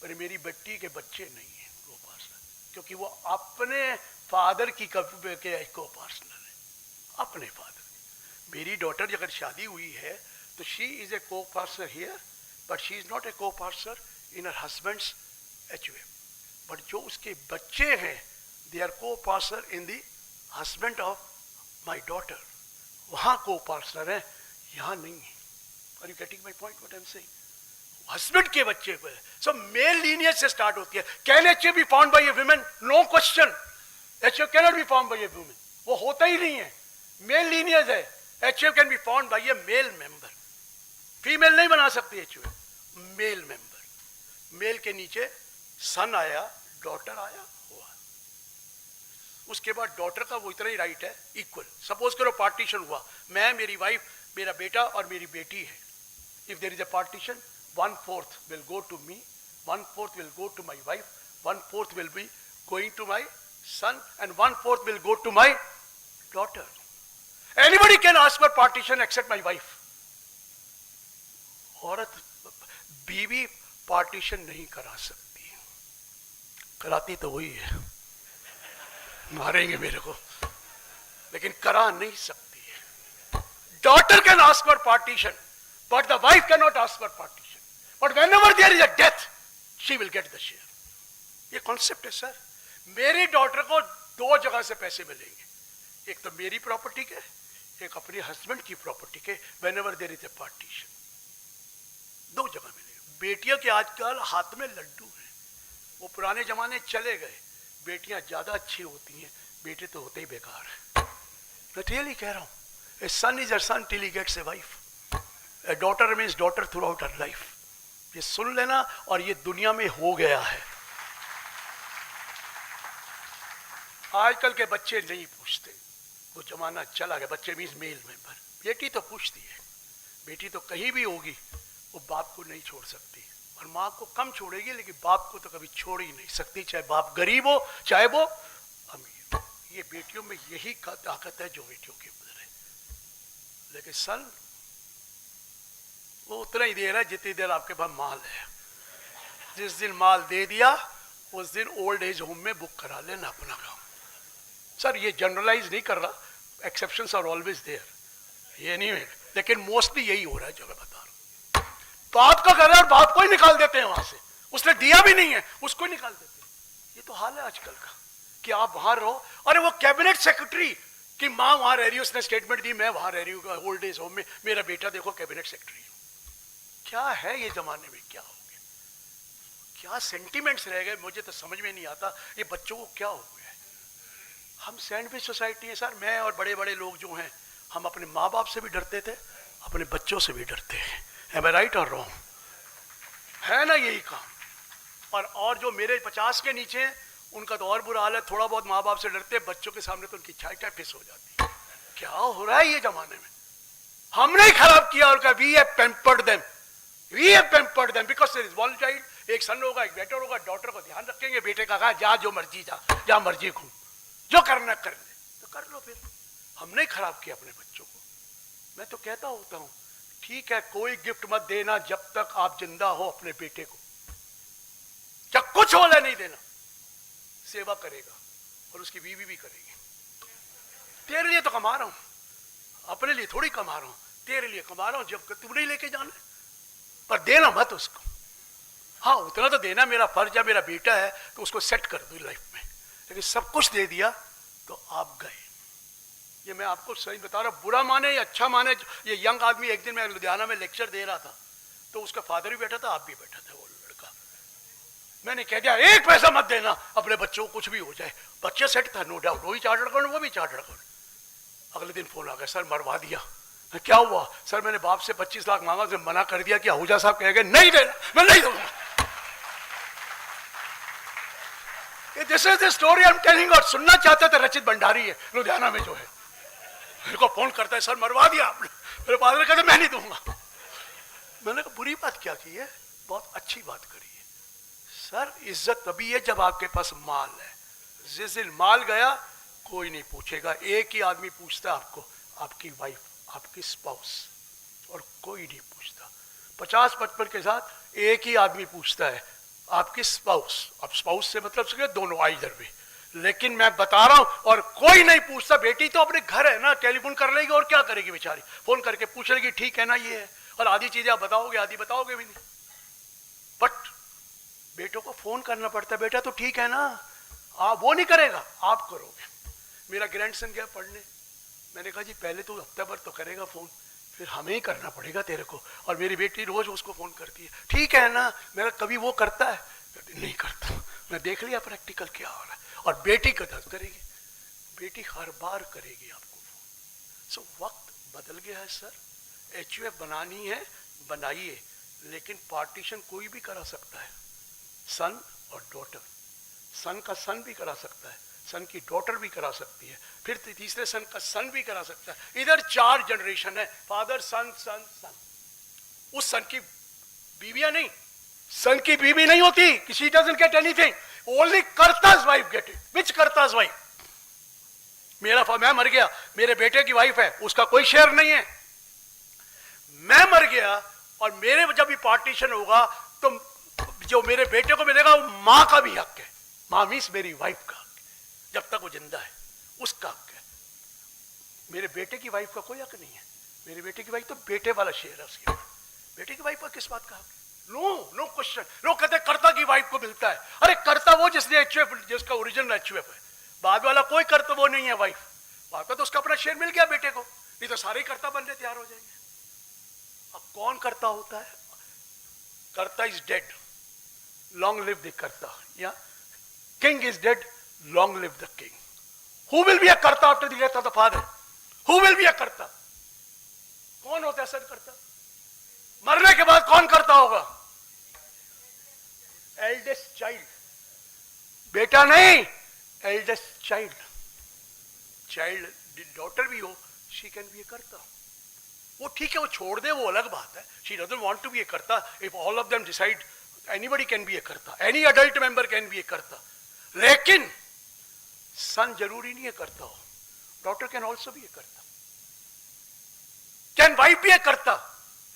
पर मेरी बेटी के बच्चे नहीं है को पार्टनर, क्योंकि वो अपने फादर की को पार्टनर है, अपने फादर. मेरी डॉटर अगर शादी हुई है तो शी इज ए को partner here, but she is not a को partner in her husband's HUF. बट जो उसके बच्चे हैं दे आर को partner in the husband of my daughter. वहां को पार्टनर है, यहां नहीं है. Are you getting my point what I am saying? Husband के बच्चे को है. सो मेल लीनियज से स्टार्ट होती है. Can HUF be found by a woman? No question. HUF can not B found by a woman. वो होता ही नहीं है. मेल लीनियज है. HUF can be found by a male member. Female नहीं बना सकती HUF. Male member. मेल के नीचे सन आया, डॉटर आया, हुआ. उसके बाद डॉटर का वो इतना ही राइट है, इक्वल. सपोज करो पार्टीशन हुआ, मैं, मेरी वाइफ, मेरा बेटा और मेरी बेटी है. If there is a partition, 1/4 will go to me, 1/4 will go to my wife, 1/4 will be going to my son, and 1/4 will go to my daughter. Anybody can ask for partition except my wife. औरत, बीवी partition नहीं करा सकती. कराती तो वही है, मारेंगे मेरे को, लेकिन करा नहीं सकती है. Daughter can ask for partition, but the wife cannot ask for partition. But whenever there is a death, she will get the share. ये कॉन्सेप्ट है सर. मेरी डॉटर को 2 जगह से पैसे मिलेंगे. एक तो मेरी प्रॉपर्टी के, एक अपने हस्बैंड की प्रॉपर्टी के. Whenever there is a partition, 2 जगह मिलेगा. बेटियों के आजकल हाथ में लड्डू हैं. वो पुराने जमाने चले गए. बेटियां ज्यादा अच्छी होती हैं, बेटे तो होते ही बेकार है. मैं रियली कह रहा हूं. A son is a son till he gets a wife. A daughter means daughter throughout her life. ये सुन लेना, और ये दुनिया में हो गया है. आजकल के बच्चे नहीं पूछते, वो जमाना चला गया. बच्चे मीन्स मेल मेंबर. बेटी तो पूछती है. बेटी तो कहीं भी होगी, वो बाप को नहीं छोड़ सकती, और माँ को कम छोड़ेगी, लेकिन बाप को तो कभी छोड़ ही नहीं सकती, चाहे बाप गरीब हो चाहे वो अमीर. ये बेटियों में यही ताकत है जो बेटियों के अंदर है. लेकिन सन वो उतना ही दे रहा है जितनी देर आपके पास माल है. जिस दिन माल दे दिया उस दिन ओल्ड एज होम में बुक करा लेना अपना काम. सर ये जनरलाइज नहीं कर रहा, एक्सेप्शंस आर ऑलवेज देयर, ये नहीं है, लेकिन मोस्टली यही हो रहा है जो मैं बता रहा हूं. बाप का घर है और बाप को ही निकाल देते हैं वहां से. उसने दिया भी नहीं है, उसको ही निकाल देते हैं. ये तो हाल है आजकल का कि आप वहां रहो. अरे वो कैबिनेट सेक्रेटरी की माँ वहां रह रही है, उसने स्टेटमेंट दी मैं वहां रह रही हूँ ओल्ड एज होम में, मेरा बेटा देखो कैबिनेट सेक्रेटरी. क्या है ये जमाने में? क्या हो गया? क्या सेंटिमेंट्स रह गए? मुझे तो समझ में नहीं आता ये बच्चों को क्या हो गया. हम सैंडविच सोसाइटी है सर. मैं और बड़े बड़े लोग जो हैं, हम अपने माँ बाप से भी डरते थे, अपने बच्चों से भी डरते हैं. एम आई राइट और रॉन्ग? है ना यही काम? और जो मेरे 50 के नीचे हैं उनका तो और बुरा हाल है, थोड़ा बहुत माँ बाप से डरते, बच्चों के सामने तो उनकी चाय फिस हो जाती है। क्या हो रहा है ये जमाने में? हमने ही खराब किया और कहा we have pampered them, we have pampered them because there is one child, एक सन होगा, एक बेटर होगा, डॉटर को ध्यान रखेंगे, बेटे का कहा जा जो मर्जी जा, जहां मर्जी घूम, जो करना कर ले, तो कर लो। फिर हमने ही खराब किया अपने बच्चों को। मैं तो कहता होता हूं ठीक है कोई गिफ्ट मत देना जब तक आप जिंदा हो अपने बेटे को, जब कुछ होने नहीं देना, सेवा करेगा और उसकी बीवी भी करेगी। तेरे लिए तो कमा रहा हूं, अपने लिए थोड़ी कमा रहा हूं, तेरे लिए कमा रहा हूं, जब तू नहीं लेके जाना, पर देना मत उसको। हाँ उतना तो देना मेरा फर्ज है, मेरा बेटा है तो उसको सेट कर दो लाइफ में, लेकिन सब कुछ दे दिया तो आप गए। ये मैं आपको सही बता रहा हूं, बुरा माने या अच्छा माने। ये यंग आदमी, एक दिन मैं लुधियाना में लेक्चर दे रहा था तो उसका फादर भी बैठा था, आप भी बैठा था, वो लड़का। मैंने कह दिया एक पैसा मत देना अपने बच्चों को, कुछ भी हो जाए। बच्चे सेट था नो डाउट, वो भी चार्टर्ड अकाउंट, वो भी चार्टर्ड अकाउंट। अगले दिन फोन आ गया, सर मरवा दिया। क्या हुआ? सर मैंने बाप से 25 लाख मांगा, उसने मना कर दिया कि आहूजा साहब कह गए नहीं देना, मैं नहीं दूंगा। This is the story I am telling. और सुनना चाहते थे रचित भंडारी है लुधियाना में जो है, मेरे को फोन करता है सर मरवा दिया आपने। मेरे फादर कहते मैं नहीं दूंगा। मैंने कहा बुरी बात क्या की है, बहुत अच्छी बात करी है। सर इज्जत तभी है जब आपके पास माल है। जिस दिन माल गया कोई नहीं पूछेगा, एक ही आदमी पूछता आपको, आपकी वाइफ, आपकी स्पाउस, और कोई नहीं पूछता। 50-55 के साथ एक ही आदमी पूछता है, आपकी स्पाउस। अब स्पाउस से मतलब से दोनों आइदर वे, लेकिन मैं बता रहा हूं और कोई नहीं पूछता। बेटी तो अपने घर है ना, टेलीफोन कर लेगी और क्या करेगी बेचारी, फोन करके पूछ लेगी ठीक है ना ये है, और आधी चीजें आप बताओगे आधी बताओगे भी नहीं। बट बेटों को फोन करना पड़ता है, बेटा तो ठीक है ना, आप वो नहीं करेगा आप करोगे। मेरा ग्रैंडसन गया पढ़ने, मैंने कहा जी पहले तो हफ्ता भर तो करेगा फोन, फिर हमें ही करना पड़ेगा तेरे को। और मेरी बेटी रोज उसको फोन करती है ठीक है ना, मेरा कभी वो करता है नहीं करता। मैं देख लिया प्रैक्टिकल क्या हो रहा है। और बेटी का दर्द करेगी, बेटी हर बार करेगी आपको फोन। सो वक्त बदल गया है सर। HUF बनानी है बनाइए, लेकिन पार्टीशन कोई भी करा सकता है, सन और डॉटर। सन का सन भी करा सकता है, सन की डॉटर भी करा सकती है, फिर तीसरे सन का सन भी करा सकता है। इधर 4 जनरेशन है, फादर सन सन सन। उस सन की बीवियां नहीं, सन की बीवी नहीं होती, किसी doesn't get anything, only karta's wife get it. Which karta's wife? मैं मर गया, मेरे बेटे की वाइफ है, उसका कोई शेयर नहीं है। मैं मर गया और मेरे जब भी पार्टीशन होगा तो जो मेरे बेटे को मिलेगा वो मां का भी हक है। मां मीन्स मेरी वाइफ का हक, जब तक वो जिंदा है उसका हक है। मेरे बेटे की वाइफ का कोई हक नहीं है। मेरे बेटे की वाइफ तो बेटे वाला शेयर है उसकी। बेटे की वाइफ का किस बात का हक? No question. लोग कहते हैं कर्ता की वाइफ को मिलता है। अरे कर्ता वो जिसने HUF, जिसका ओरिजिनल HUF है, बाद वाला कोई कर्ता वो नहीं है वाइफ। बाद में तो उसका अपना शेयर मिल गया बेटे को, नहीं तो सारे कर्ता बनने तैयार हो जाएंगे। अब कौन कर्ता होता है? Karta is dead, long live the karta, या king is dead, long live the king. Who will be a karta after the death of the father? Who will be a karta? कौन होता है सर कर्ता? मरने के बाद कौन करता होगा? एल्डेस्ट चाइल्ड, बेटा नहीं, एल्डेस्ट चाइल्ड। चाइल्ड डॉटर भी हो, शी कैन बी ए कर्ता। वो ठीक है, वो छोड़ दे, वो अलग बात है। She doesn't want to be a karta. If all of them decide, anybody can be a karta, any adult member can be a karta. लेकिन सन जरूरी नहीं है कर्ता हो, daughter can also be a karta. Can wife be a karta?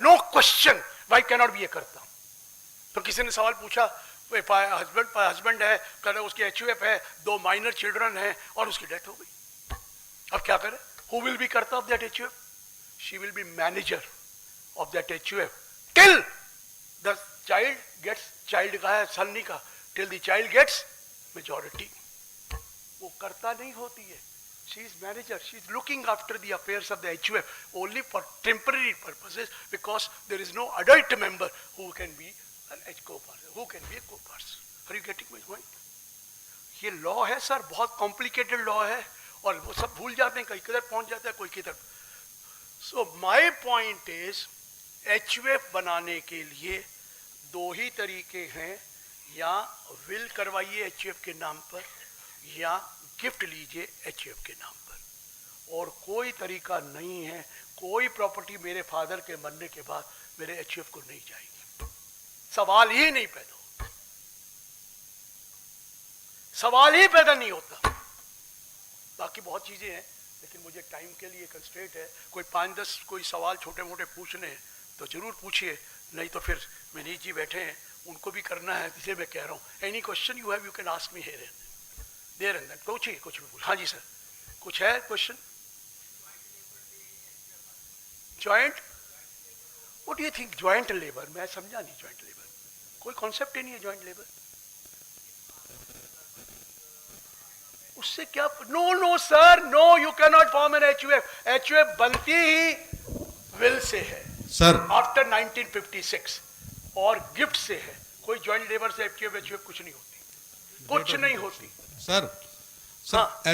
No question, wife can not be a karta. तो किसी ने सवाल पूछा, हस्बैंड है, कहते उसकी HUF है, 2 माइनर चिल्ड्रन है और उसकी डेथ हो गई, अब क्या करे? Who will be karta of that HUF? She will be manager of that HUF till the child gets, child का है सन नहीं का, till the child gets majority. वो कर्ता नहीं होती है, she is manager, she is looking after the affairs of the HUF only for temporary purposes, because there is no adult member who can be an co-person, who can be a co-person. Are you getting my point? ये law है sir, बहुत complicated law है और वो सब भूल जाते हैं, कहीं किधर पहुंच जाता है कोई किधर। So my point is HUF बनाने के लिए 2 ही तरीके हैं, या विल करवाइए HUF के नाम पर या गिफ्ट लीजिए HUF के नाम पर, और कोई तरीका नहीं है, कोई प्रॉपर्टी मेरे फादर के मरने के बाद मेरे HUF को नहीं जाएगी। सवाल ही नहीं पैदा होता, सवाल ही पैदा नहीं होता। बाकी बहुत चीजें हैं, लेकिन मुझे टाइम के लिए कंस्ट्रेंट है। कोई 5-10 कोई सवाल छोटे मोटे पूछने हैं तो जरूर पूछिए, नहीं तो फिर विनीत जी बैठे हैं, उनको भी करना है, इसे मैं कह रहा हूँ। Any question you have you can ask me here and there and that. पूछिए कुछ भी। हाँ जी सर, कुछ है question? Joint, what do you think joint labour? मैं समझा नहीं ज्वाइंट लेबर, कोई कॉन्सेप्ट ही नहीं है ज्वाइंट लेबर। उससे क्या? No sir, no, you can not form an HUF। HUF बनती ही विल से है सर, आफ्टर 1956 और गिफ्ट से है। कोई ज्वाइंट लेबर से HUF कुछ नहीं होती, कुछ नहीं होती। सर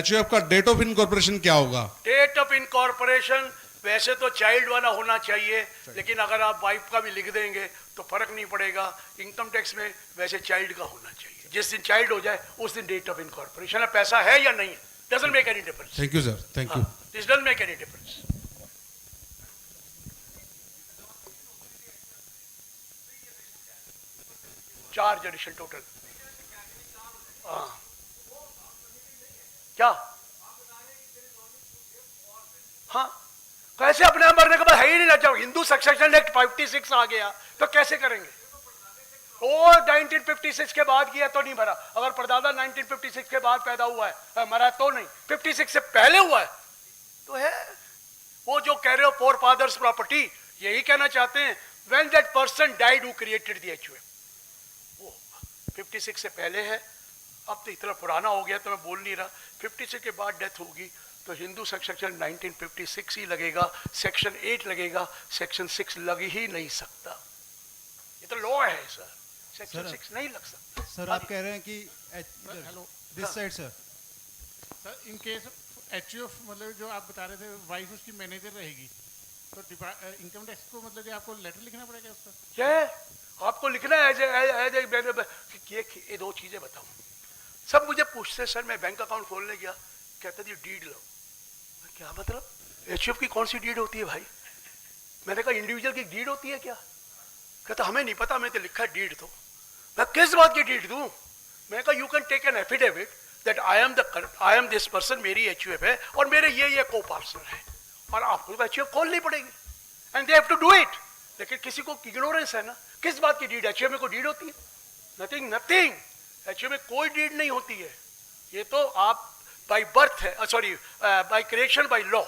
HUF का डेट ऑफ इनकॉर्पोरेशन क्या होगा? डेट ऑफ इनकॉर्पोरेशन वैसे तो चाइल्ड वाला होना चाहिए, लेकिन अगर आप वाइफ का भी लिख देंगे तो फर्क नहीं पड़ेगा। इनकम टैक्स में वैसे चाइल्ड का होना चाहिए, जिस दिन चाइल्ड हो जाए उस दिन डेट ऑफ इनकॉर्पोरेशन है। पैसा है या नहीं है, doesn't make any difference. Thank you sir, thank you. This doesn't make any difference. चार जनरेशन टोटल। हाँ, क्या? हाँ, कैसे? अपने आप मरने के बाद है ही नहीं ना। जब हिंदू सक्सेशन एक्ट 56 आ गया तो कैसे करेंगे? वो 1956 के बाद किया तो नहीं भरा। अगर परदादा 1956 के बाद पैदा हुआ है, मरा तो नहीं, 56 से पहले हुआ है तो है। वो जो कह रहे हो फोर फादर्स प्रॉपर्टी, यही कहना चाहते हैं when that person died who created the HUF, वो 56 से पहले है। अब तो इतना पुराना हो गया तो मैं बोल नहीं रहा। 56 के बाद डेथ होगी तो हिंदू सेक्शन 1956 ही लगेगा, सेक्शन 8 लगेगा, सेक्शन 6 लग ही नहीं सकता। ये तो लॉ है सर, सेक्शन 6 नहीं लग सकता। सर आप कह रहे हैं कि this side sir, in case HUF मतलब जो आप बता रहे थे वाइफ उसकी मैनेजर रहेगी, तो इनकम टैक्स को मतलब कि आपको लेटर लिखना पड़ेगा उसका? क्या आपको लिखना है? ये दो चीजें बताऊं। सब मुझे पूछते सर, मैं बैंक अकाउंट खोलने गया, कहते थे डीड लो। क्या मतलब? HUF की कौन सी डीड होती है भाई? मैंने कहा इंडिविजुअल की डीड होती है क्या? कहता हमें नहीं पता, मैं तो लिखा है डीड। तो मैं किस बात की डीड दूं? मैं कहा you can take an affidavit that I am this person, मेरी HUF है और मेरे ये को पार्टनर है, और आपको HUF खोलनी पड़ेगी and they have to do it. लेकिन किसी को इग्नोरेंस है ना, किस बात की डीड? HUF में कोई डीड होती है? नथिंग। HUF में कोई डीड नहीं होती है। ये तो आप बाय बर्थ है, sorry by creation by law.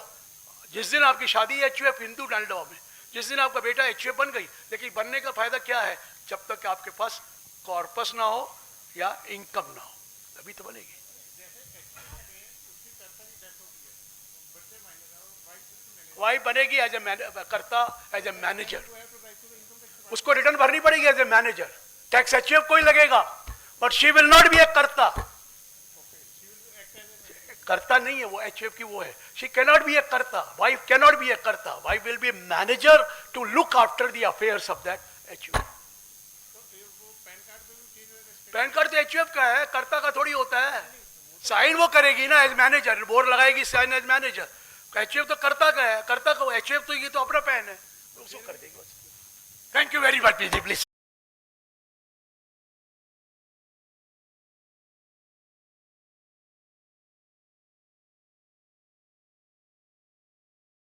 जिस दिन आपकी शादी है HUF हिंदू लॉ में, जिस दिन आपका बेटा HUF बन गई, लेकिन बनने का फायदा क्या है? जब तक आपके पास कॉर्पस ना हो या इनकम ना हो, तभी तो बनेगी। वाइफ बनेगी as a karta, as a manager, उसको रिटर्न भरनी पड़ेगी as a manager. Tax HUF को ही लगेगा, but she will not be a karta. Karta नहीं है वो, HUF की वो है। She cannot be a karta, wife cannot be a karta. Wife will be a manager to look after the affairs of that HUF। PAN card तो HUF का है, कर्ता का थोड़ी होता है। साइन वो करेगी ना एज मैनेजर, बोर्ड लगाएगी साइन एज मैनेजर। HUF तो कर्ता का है, कर्ता का HUF तो ये तो अपना पैन है, उसको कर देगी। Thank you very much please.